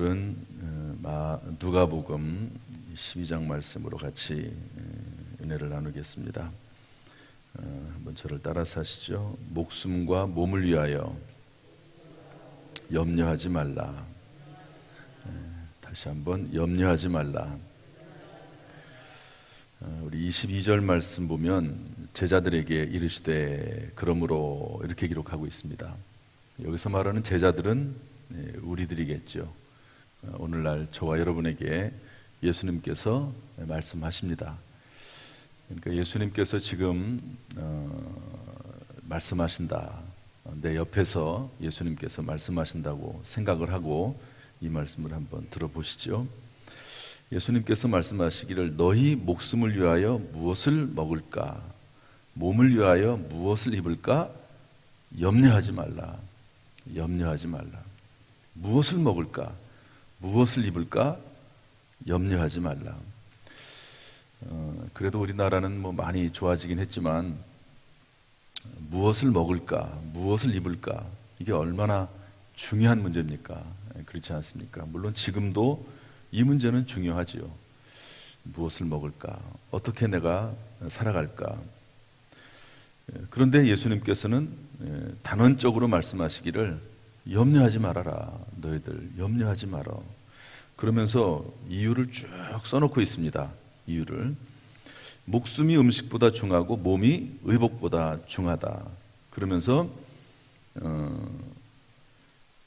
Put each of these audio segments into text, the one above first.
오늘은 누가복음 12장 말씀으로 같이 은혜를 나누겠습니다. 한번 저를 따라서 하시죠. 목숨과 몸을 위하여 염려하지 말라. 다시 한번 염려하지 말라. 우리 22절 말씀 보면 제자들에게 이르시되 그러므로 이렇게 기록하고 있습니다. 여기서 말하는 제자들은 우리들이겠죠. 오늘날 저와 여러분에게 예수님께서 말씀하십니다. 그러니까 예수님께서 지금 말씀하신다, 내 옆에서 예수님께서 말씀하신다고 생각을 하고 이 말씀을 한번 들어보시죠. 예수님께서 말씀하시기를 너희 목숨을 위하여 무엇을 먹을까, 몸을 위하여 무엇을 입을까 염려하지 말라. 염려하지 말라. 무엇을 먹을까, 무엇을 입을까 염려하지 말라. 그래도 우리나라는 많이 좋아지긴 했지만 무엇을 먹을까, 무엇을 입을까 이게 얼마나 중요한 문제입니까? 그렇지 않습니까? 물론 지금도 이 문제는 중요하지요. 무엇을 먹을까, 어떻게 내가 살아갈까. 그런데 예수님께서는 단언적으로 말씀하시기를 염려하지 말아라. 너희들 염려하지 말어. 그러면서 이유를 쭉 써놓고 있습니다. 이유를. 목숨이 음식보다 중하고 몸이 의복보다 중하다. 그러면서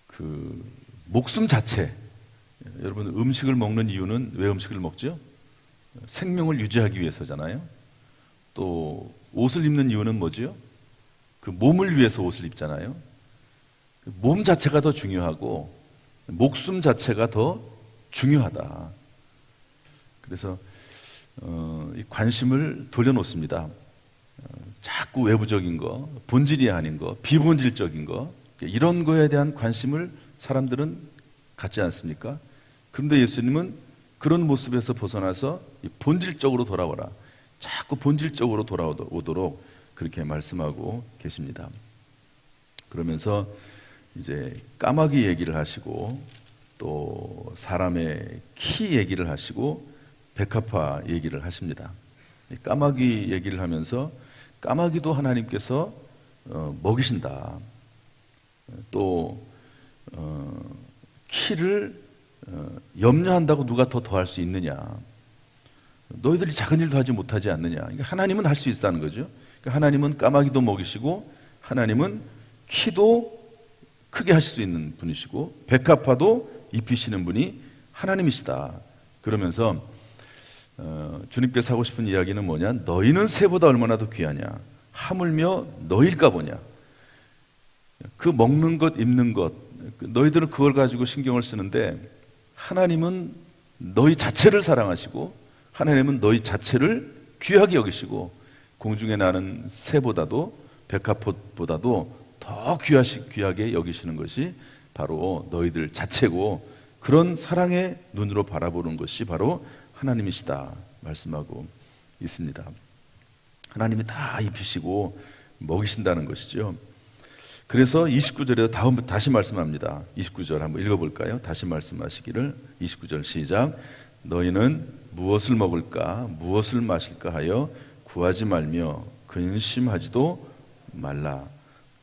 그 목숨 자체, 여러분 음식을 먹는 이유는 왜 음식을 먹죠? 생명을 유지하기 위해서잖아요. 또 옷을 입는 이유는 뭐지요? 그 몸을 위해서 옷을 입잖아요. 몸 자체가 더 중요하고 목숨 자체가 더 중요하다. 그래서 이 관심을 돌려놓습니다. 자꾸 외부적인 거, 본질이 아닌 거, 비본질적인 거, 이런 거에 대한 관심을 사람들은 갖지 않습니까? 그런데 예수님은 그런 모습에서 벗어나서 본질적으로 돌아오라. 자꾸 본질적으로 돌아오도록 그렇게 말씀하고 계십니다. 그러면서 이제 까마귀 얘기를 하시고 또 사람의 키 얘기를 하시고 백합화 얘기를 하십니다. 까마귀 얘기를 하면서 까마귀도 하나님께서 먹이신다. 또 키를 염려한다고 누가 더 더할 수 있느냐. 너희들이 작은 일도 하지 못하지 않느냐. 그러니까 하나님은 할 수 있다는 거죠. 그러니까 하나님은 까마귀도 먹이시고 하나님은 키도 크게 하실 수 있는 분이시고 백합화도 입히시는 분이 하나님이시다. 그러면서 주님께서 하고 싶은 이야기는 뭐냐? 너희는 새보다 얼마나 더 귀하냐? 하물며 너희일까 보냐? 그 먹는 것, 입는 것, 너희들은 그걸 가지고 신경을 쓰는데 하나님은 너희 자체를 사랑하시고 하나님은 너희 자체를 귀하게 여기시고 공중에 나는 새보다도 백합화보다도 더 귀하게 여기시는 것이 바로 너희들 자체고 그런 사랑의 눈으로 바라보는 것이 바로 하나님이시다 말씀하고 있습니다. 하나님이 다 입히시고 먹이신다는 것이죠. 그래서 29절에 다시 말씀합니다. 29절 한번 읽어볼까요? 다시 말씀하시기를 29절 시작. 너희는 무엇을 먹을까 무엇을 마실까 하여 구하지 말며 근심하지도 말라.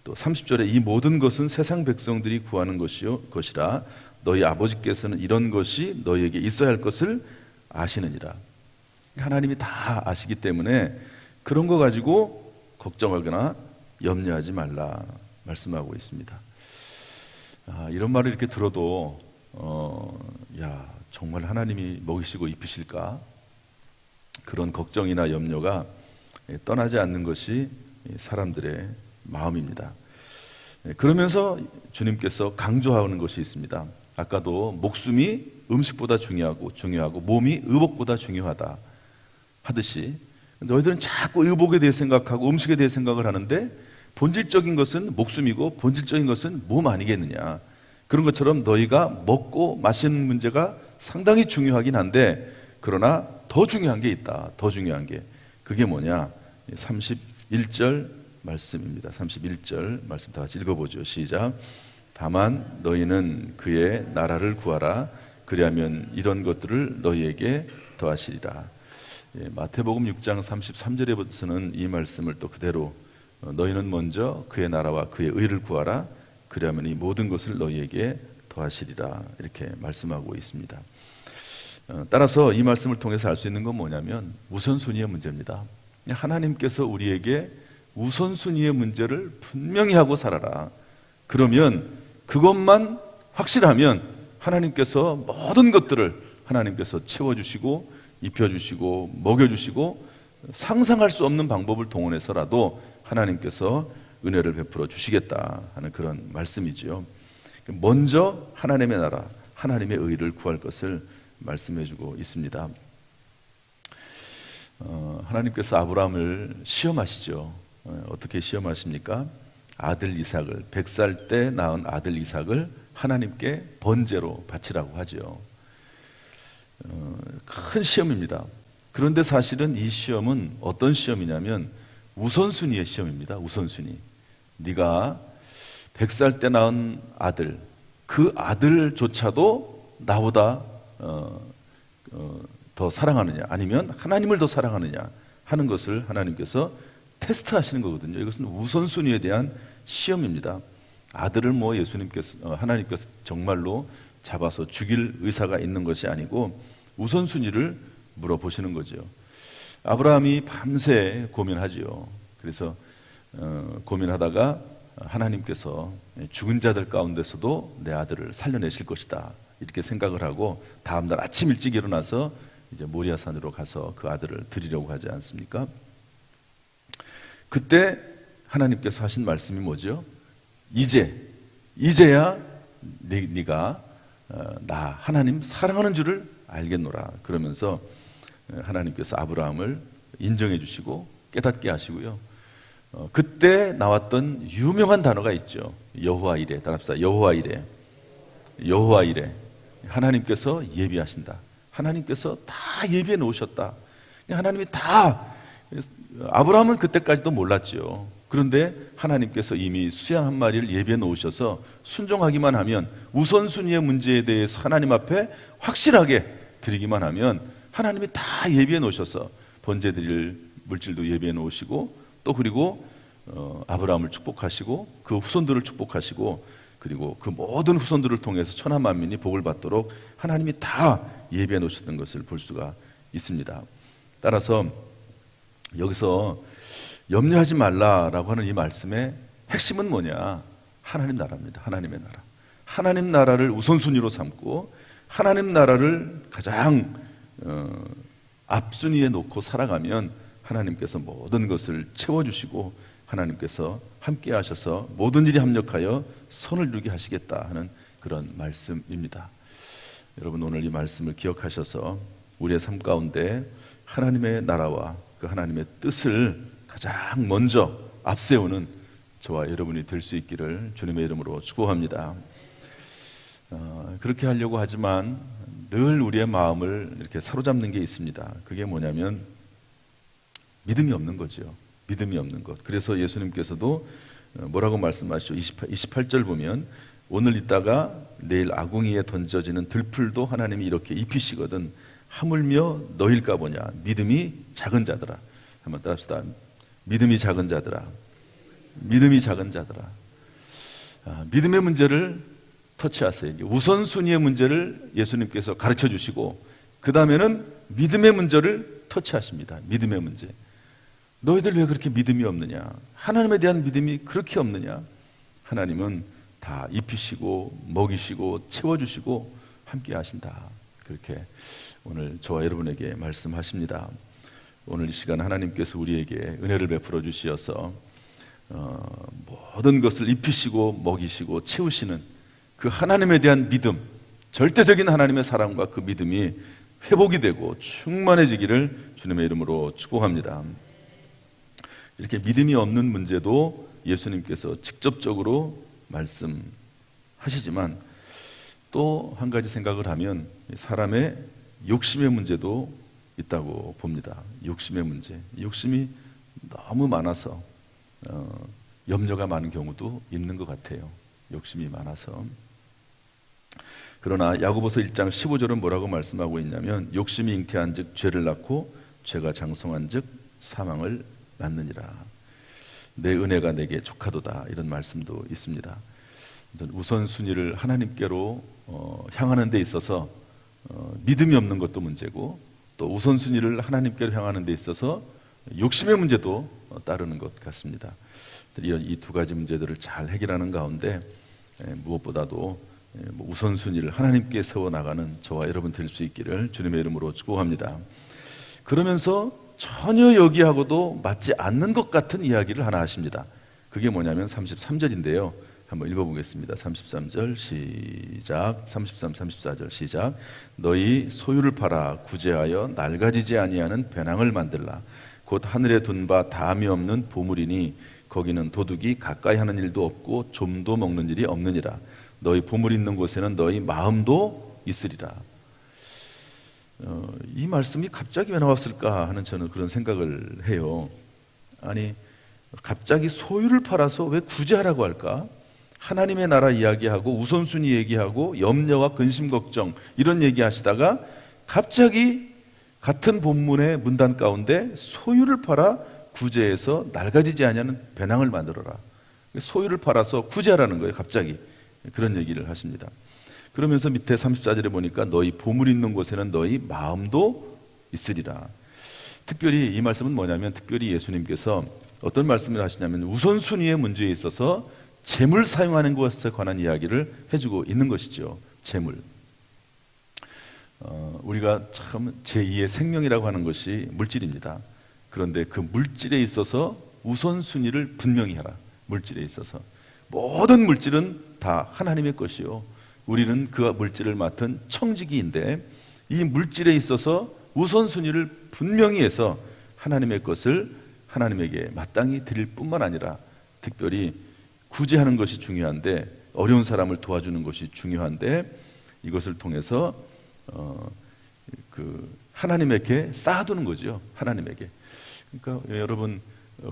또 30절에 이 모든 것은 세상 백성들이 구하는 것이라 너희 아버지께서는 이런 것이 너희에게 있어야 할 것을 아시느니라. 하나님이 다 아시기 때문에 그런 거 가지고 걱정하거나 염려하지 말라 말씀하고 있습니다. 이런 말을 이렇게 들어도 정말 하나님이 먹이시고 입히실까? 그런 걱정이나 염려가 떠나지 않는 것이 사람들의 마음입니다. 그러면서 주님께서 강조하는 것이 있습니다. 아까도 목숨이 음식보다 중요하고 몸이 의복보다 중요하다 하듯이 너희들은 자꾸 의복에 대해 생각하고 음식에 대해 생각을 하는데 본질적인 것은 목숨이고 본질적인 것은 몸 아니겠느냐. 그런 것처럼 너희가 먹고 마시는 문제가 상당히 중요하긴 한데 그러나 더 중요한 게 있다. 더 중요한 게 그게 뭐냐? 31절 말씀입니다. 31절 말씀 다 같이 읽어보죠. 시작. 다만 너희는 그의 나라를 구하라. 그리하면 이런 것들을 너희에게 더하시리라. 예, 마태복음 6장 33절에부터는 이 말씀을 또 그대로 너희는 먼저 그의 나라와 그의 의를 구하라. 그리하면 이 모든 것을 너희에게 더하시리라. 이렇게 말씀하고 있습니다. 따라서 이 말씀을 통해서 알 수 있는 건 뭐냐면 우선순위의 문제입니다. 하나님께서 우리에게 우선순위의 문제를 분명히 하고 살아라. 그러면 그것만 확실하면 하나님께서 모든 것들을 하나님께서 채워주시고 입혀주시고 먹여주시고 상상할 수 없는 방법을 동원해서라도 하나님께서 은혜를 베풀어 주시겠다 하는 그런 말씀이지요. 먼저 하나님의 나라, 하나님의 의를 구할 것을 말씀해주고 있습니다. 하나님께서 아브라함을 시험하시죠. 어떻게 시험하십니까? 아들 이삭을 100살 때 낳은 아들 이삭을 하나님께 번제로 바치라고 하죠. 큰 시험입니다. 그런데 사실은 이 시험은 어떤 시험이냐면 우선순위의 시험입니다. 우선순위. 네가 100살 때 낳은 아들, 그 아들조차도 나보다 더 사랑하느냐, 아니면 하나님을 더 사랑하느냐 하는 것을 하나님께서 테스트하시는 거거든요. 이것은 우선순위에 대한 시험입니다. 아들을 예수님께서 하나님께서 정말로 잡아서 죽일 의사가 있는 것이 아니고 우선순위를 물어보시는 거죠. 아브라함이 밤새 고민하지요. 그래서 고민하다가 하나님께서 죽은 자들 가운데서도 내 아들을 살려내실 것이다 이렇게 생각을 하고 다음날 아침 일찍 일어나서 이제 모리아산으로 가서 그 아들을 드리려고 하지 않습니까? 그때 하나님께서 하신 말씀이 뭐죠? 이제야 네가 나 하나님 사랑하는 줄을 알겠노라. 그러면서 하나님께서 아브라함을 인정해 주시고 깨닫게 하시고요. 그때 나왔던 유명한 단어가 있죠. 여호와 이레. 따라합시다. 여호와 이레. 여호와 이레. 하나님께서 예비하신다. 하나님께서 다 예비해 놓으셨다. 하나님이 다. 아브라함은 그때까지도 몰랐지요. 그런데 하나님께서 이미 수양 한 마리를 예비해 놓으셔서 순종하기만 하면, 우선순위의 문제에 대해서 하나님 앞에 확실하게 드리기만 하면 하나님이 다 예비해 놓으셔서 번제 드릴 물질도 예비해 놓으시고, 또 그리고 아브라함을 축복하시고 그 후손들을 축복하시고, 그리고 그 모든 후손들을 통해서 천하 만민이 복을 받도록 하나님이 다 예비해 놓으셨던 것을 볼 수가 있습니다. 따라서 여기서 염려하지 말라라고 하는 이 말씀의 핵심은 뭐냐? 하나님 나라입니다. 하나님의 나라. 하나님 나라를 우선순위로 삼고 하나님 나라를 가장 앞순위에 놓고 살아가면 하나님께서 모든 것을 채워주시고 하나님께서 함께 하셔서 모든 일이 합력하여 선을 이루게 하시겠다 하는 그런 말씀입니다. 여러분, 오늘 이 말씀을 기억하셔서 우리의 삶 가운데 하나님의 나라와 그 하나님의 뜻을 가장 먼저 앞세우는 저와 여러분이 될 수 있기를 주님의 이름으로 축복합니다. 그렇게 하려고 하지만 늘 우리의 마음을 이렇게 사로잡는 게 있습니다. 그게 뭐냐면 믿음이 없는 거죠. 믿음이 없는 것. 그래서 예수님께서도 뭐라고 말씀하시죠? 28절 보면 오늘 있다가 내일 아궁이에 던져지는 들풀도 하나님이 이렇게 입히시거든 하물며 너일까 보냐 믿음이 작은 자들아. 한번 따라합시다. 믿음이 작은 자들아. 믿음이 작은 자들아. 믿음의 문제를 터치하세요. 우선순위의 문제를 예수님께서 가르쳐 주시고 그 다음에는 믿음의 문제를 터치하십니다. 믿음의 문제. 너희들 왜 그렇게 믿음이 없느냐? 하나님에 대한 믿음이 그렇게 없느냐? 하나님은 다 입히시고 먹이시고 채워주시고 함께 하신다. 그렇게 오늘 저와 여러분에게 말씀하십니다. 오늘 이 시간 하나님께서 우리에게 은혜를 베풀어 주시어서 모든 것을 입히시고 먹이시고 채우시는 그 하나님에 대한 믿음, 절대적인 하나님의 사랑과 그 믿음이 회복이 되고 충만해지기를 주님의 이름으로 축복합니다. 이렇게 믿음이 없는 문제도 예수님께서 직접적으로 말씀하시지만 또 한 가지 생각을 하면 사람의 욕심의 문제도 있다고 봅니다. 욕심의 문제. 욕심이 너무 많아서 염려가 많은 경우도 있는 것 같아요. 욕심이 많아서. 그러나 야고보서 1장 15절은 뭐라고 말씀하고 있냐면 욕심이 잉태한즉 죄를 낳고 죄가 장성한즉 사망을 낳느니라. 내 은혜가 내게 족하도다, 이런 말씀도 있습니다. 우선순위를 하나님께로 향하는 데 있어서 믿음이 없는 것도 문제고, 또 우선순위를 하나님께로 향하는 데 있어서 욕심의 문제도 따르는 것 같습니다. 이 두 가지 문제들을 잘 해결하는 가운데 무엇보다도 우선순위를 하나님께 세워나가는 저와 여러분 될 수 있기를 주님의 이름으로 축복합니다. 그러면서 전혀 여기하고도 맞지 않는 것 같은 이야기를 하나 하십니다. 그게 뭐냐면 33절인데요. 한번 읽어보겠습니다. 33절 시작. 33, 34절 시작. 너희 소유를 팔아 구제하여 낡아지지 아니하는 배낭을 만들라. 곧 하늘에 둔 바 담이 없는 보물이니 거기는 도둑이 가까이 하는 일도 없고 좀도 먹는 일이 없느니라. 너희 보물 있는 곳에는 너희 마음도 있으리라. 이 말씀이 갑자기 왜 나왔을까 하는 저는 그런 생각을 해요. 아니, 갑자기 소유를 팔아서 왜 구제하라고 할까? 하나님의 나라 이야기하고 우선순위 얘기하고 염려와 근심 걱정 이런 얘기하시다가 갑자기 같은 본문의 문단 가운데 소유를 팔아 구제해서 낡아지지 아니하는 배낭을 만들어라. 소유를 팔아서 구제하라는 거예요. 갑자기 그런 얘기를 하십니다. 그러면서 밑에 34절에 보니까 너희 보물 있는 곳에는 너희 마음도 있으리라. 특별히 이 말씀은 뭐냐면, 특별히 예수님께서 어떤 말씀을 하시냐면 우선순위의 문제에 있어서 재물 사용하는 것에 관한 이야기를 해주고 있는 것이죠. 재물. 우리가 참 제2의 생명이라고 하는 것이 물질입니다. 그런데 그 물질에 있어서 우선순위를 분명히 하라. 물질에 있어서 모든 물질은 다 하나님의 것이요, 우리는 그 물질을 맡은 청지기인데 이 물질에 있어서 우선순위를 분명히 해서 하나님의 것을 하나님에게 마땅히 드릴 뿐만 아니라 특별히 구제하는 것이 중요한데, 어려운 사람을 도와주는 것이 중요한데, 이것을 통해서 하나님에게 쌓아두는 거죠. 하나님에게. 그러니까 여러분,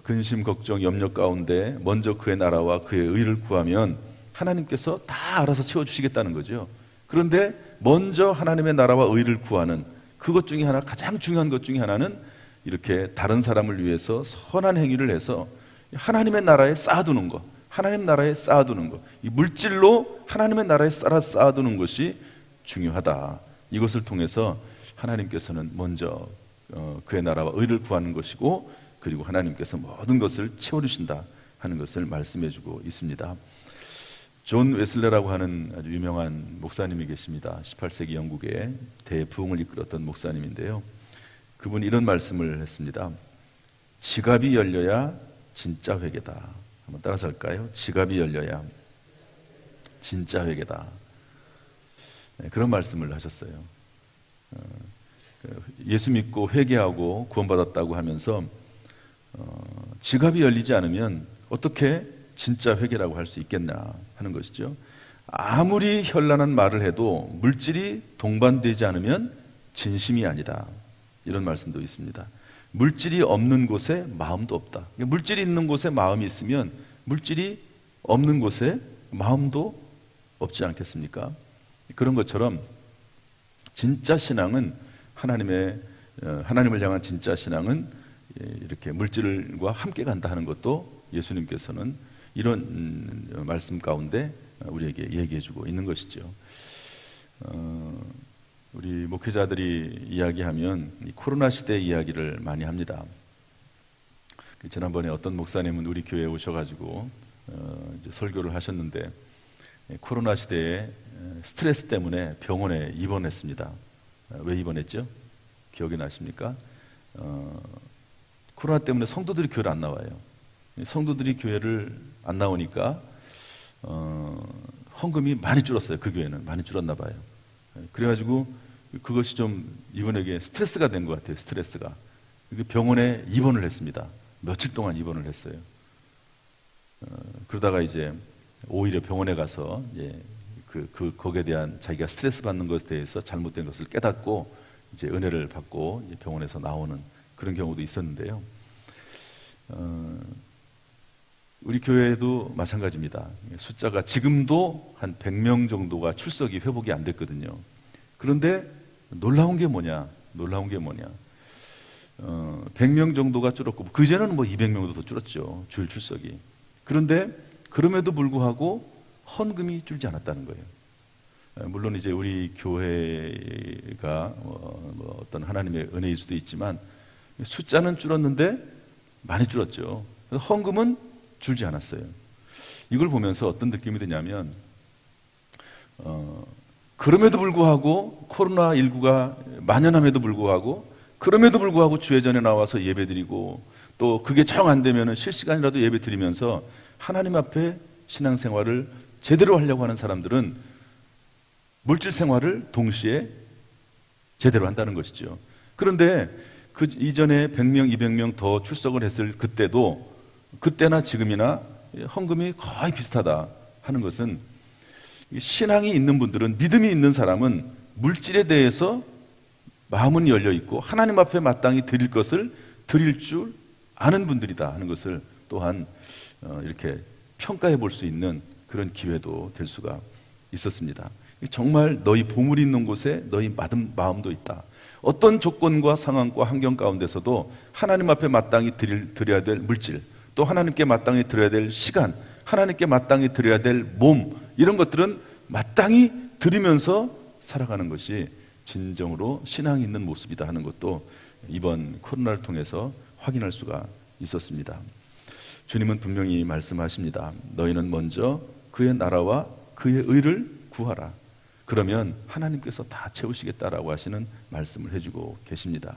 근심 걱정 염려 가운데 먼저 그의 나라와 그의 의를 구하면 하나님께서 다 알아서 채워주시겠다는 거죠. 그런데 먼저 하나님의 나라와 의를 구하는 그것 중에 하나, 가장 중요한 것 중에 하나는 이렇게 다른 사람을 위해서 선한 행위를 해서 하나님의 나라에 쌓아두는 것, 하나님 나라에 쌓아두는 것, 이 물질로 하나님의 나라에 쌓아두는 것이 중요하다. 이것을 통해서 하나님께서는 먼저 그의 나라와 의를 구하는 것이고, 그리고 하나님께서 모든 것을 채워주신다 하는 것을 말씀해주고 있습니다. 존 웨슬레라고 하는 아주 유명한 목사님이 계십니다. 18세기 영국의 대부흥을 이끌었던 목사님인데요. 그분이 이런 말씀을 했습니다. 지갑이 열려야 진짜 회개다. 한번 따라서 할까요? 지갑이 열려야 진짜 회개다. 네, 그런 말씀을 하셨어요. 예수 믿고 회개하고 구원받았다고 하면서 지갑이 열리지 않으면 어떻게 진짜 회개라고 할 수 있겠나 하는 것이죠. 아무리 현란한 말을 해도 물질이 동반되지 않으면 진심이 아니다. 이런 말씀도 있습니다. 물질이 없는 곳에 마음도 없다. 물질이 있는 곳에 마음이 있으면 물질이 없는 곳에 마음도 없지 않겠습니까? 그런 것처럼 진짜 신앙은 하나님을 향한 진짜 신앙은 이렇게 물질과 함께 간다 하는 것도 예수님께서는 이런 말씀 가운데 우리에게 얘기해주고 있는 것이죠. 우리 목회자들이 이야기하면 이 코로나 시대 이야기를 많이 합니다. 지난번에 어떤 목사님은 우리 교회에 오셔가지고 이제 설교를 하셨는데, 코로나 시대에 스트레스 때문에 병원에 입원했습니다. 왜 입원했죠? 기억이 나십니까? 코로나 때문에 성도들이 교회를 안 나와요. 성도들이 교회를 안 나오니까 헌금이 많이 줄었어요. 그 교회는 많이 줄었나 봐요. 그래가지고 그것이 좀 이분에게 스트레스가 된 것 같아요. 스트레스가. 병원에 입원을 했습니다. 며칠 동안 입원을 했어요. 그러다가 이제 오히려 병원에 가서 거기에 대한 자기가 스트레스 받는 것에 대해서 잘못된 것을 깨닫고 이제 은혜를 받고 이제 병원에서 나오는 그런 경우도 있었는데요. 우리 교회도 마찬가지입니다. 숫자가 지금도 한 100명 정도가 출석이 회복이 안 됐거든요. 그런데 놀라운 게 뭐냐? 100명 정도가 줄었고, 그전에는 뭐 200명도 더 줄었죠. 주일 출석이. 그런데 그럼에도 불구하고 헌금이 줄지 않았다는 거예요. 물론 이제 우리 교회가 어떤 하나님의 은혜일 수도 있지만 숫자는 줄었는데 많이 줄었죠. 헌금은 줄지 않았어요. 이걸 보면서 어떤 느낌이 드냐면 그럼에도 불구하고 코로나19가 만연함에도 불구하고 그럼에도 불구하고 주회전에 나와서 예배드리고 또 그게 정 안 되면 실시간이라도 예배드리면서 하나님 앞에 신앙생활을 제대로 하려고 하는 사람들은 물질 생활을 동시에 제대로 한다는 것이죠. 그런데 그 이전에 100명, 200명 더 출석을 했을 그때나 지금이나 헌금이 거의 비슷하다 하는 것은 신앙이 있는 분들은, 믿음이 있는 사람은 물질에 대해서 마음은 열려 있고 하나님 앞에 마땅히 드릴 것을 드릴 줄 아는 분들이다 하는 것을 또한 이렇게 평가해 볼 수 있는 그런 기회도 될 수가 있었습니다. 정말 너희 보물이 있는 곳에 너희 받은 마음도 있다. 어떤 조건과 상황과 환경 가운데서도 하나님 앞에 마땅히 드려야 될 물질, 또 하나님께 마땅히 드려야 될 시간, 하나님께 마땅히 드려야 될 몸, 이런 것들은 마땅히 드리면서 살아가는 것이 진정으로 신앙이 있는 모습이다 하는 것도 이번 코로나를 통해서 확인할 수가 있었습니다. 주님은 분명히 말씀하십니다. 너희는 먼저 그의 나라와 그의 의를 구하라. 그러면 하나님께서 다 채우시겠다라고 하시는 말씀을 해주고 계십니다.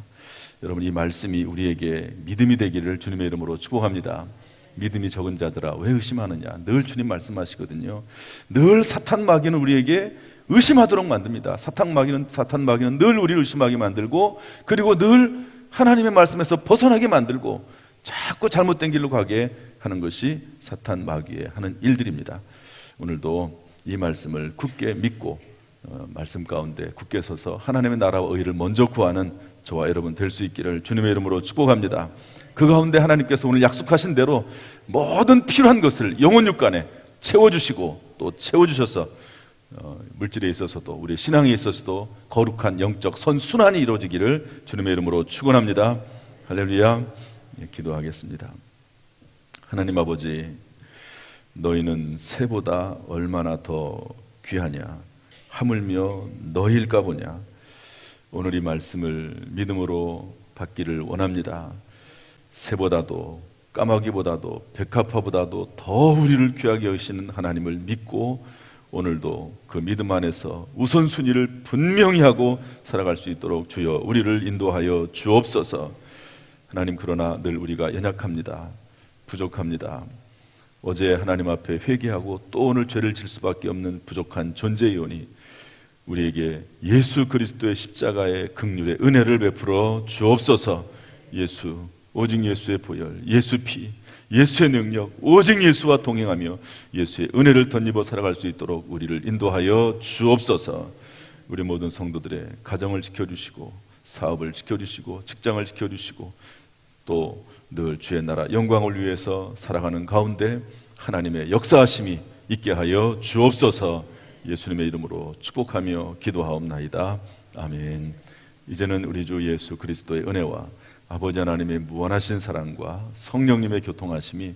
여러분, 이 말씀이 우리에게 믿음이 되기를 주님의 이름으로 축복합니다. 믿음이 적은 자들아 왜 의심하느냐, 늘 주님 말씀하시거든요. 늘 사탄 마귀는 우리에게 의심하도록 만듭니다. 사탄 마귀는 늘 우리를 의심하게 만들고, 그리고 늘 하나님의 말씀에서 벗어나게 만들고 자꾸 잘못된 길로 가게 하는 것이 사탄 마귀의 하는 일들입니다. 오늘도 이 말씀을 굳게 믿고 말씀 가운데 굳게 서서 하나님의 나라와 의를 먼저 구하는 저와 여러분 될 수 있기를 주님의 이름으로 축복합니다. 그 가운데 하나님께서 오늘 약속하신 대로 모든 필요한 것을 영혼 육간에 채워주시고 또 채워주셔서 물질에 있어서도 우리 신앙에 있어서도 거룩한 영적 선순환이 이루어지기를 주님의 이름으로 축원합니다. 할렐루야. 기도하겠습니다. 하나님 아버지, 너희는 새보다 얼마나 더 귀하냐, 하물며 너희일까 보냐. 오늘 이 말씀을 믿음으로 받기를 원합니다. 새보다도 까마귀보다도 백합화보다도 더 우리를 귀하게 여기시는 하나님을 믿고 오늘도 그 믿음 안에서 우선순위를 분명히 하고 살아갈 수 있도록 주여 우리를 인도하여 주옵소서. 하나님, 그러나 늘 우리가 연약합니다. 부족합니다. 어제 하나님 앞에 회개하고 또 오늘 죄를 질 수밖에 없는 부족한 존재이오니 우리에게 예수 그리스도의 십자가의 긍휼의 은혜를 베풀어 주옵소서. 예수, 오직 예수의 보혈, 예수 피, 예수의 능력, 오직 예수와 동행하며 예수의 은혜를 덧입어 살아갈 수 있도록 우리를 인도하여 주옵소서. 우리 모든 성도들의 가정을 지켜주시고 사업을 지켜주시고 직장을 지켜주시고 또 늘 주의 나라 영광을 위해서 살아가는 가운데 하나님의 역사하심이 있게 하여 주옵소서. 예수님의 이름으로 축복하며 기도하옵나이다. 아멘. 이제는 우리 주 예수 그리스도의 은혜와 아버지 하나님의 무한하신 사랑과 성령님의 교통하심이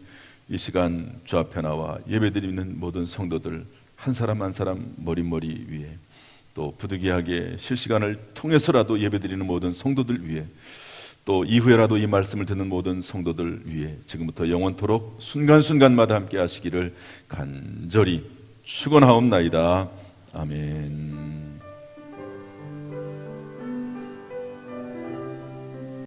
이 시간 주 앞에 나와 예배드리는 모든 성도들 한 사람 한 사람 머릿머리 위에, 또 부득이하게 실시간을 통해서라도 예배드리는 모든 성도들 위에, 또 이후에라도 이 말씀을 듣는 모든 성도들 위에 지금부터 영원토록 순간순간마다 함께 하시기를 간절히 축원하옵나이다. 아멘.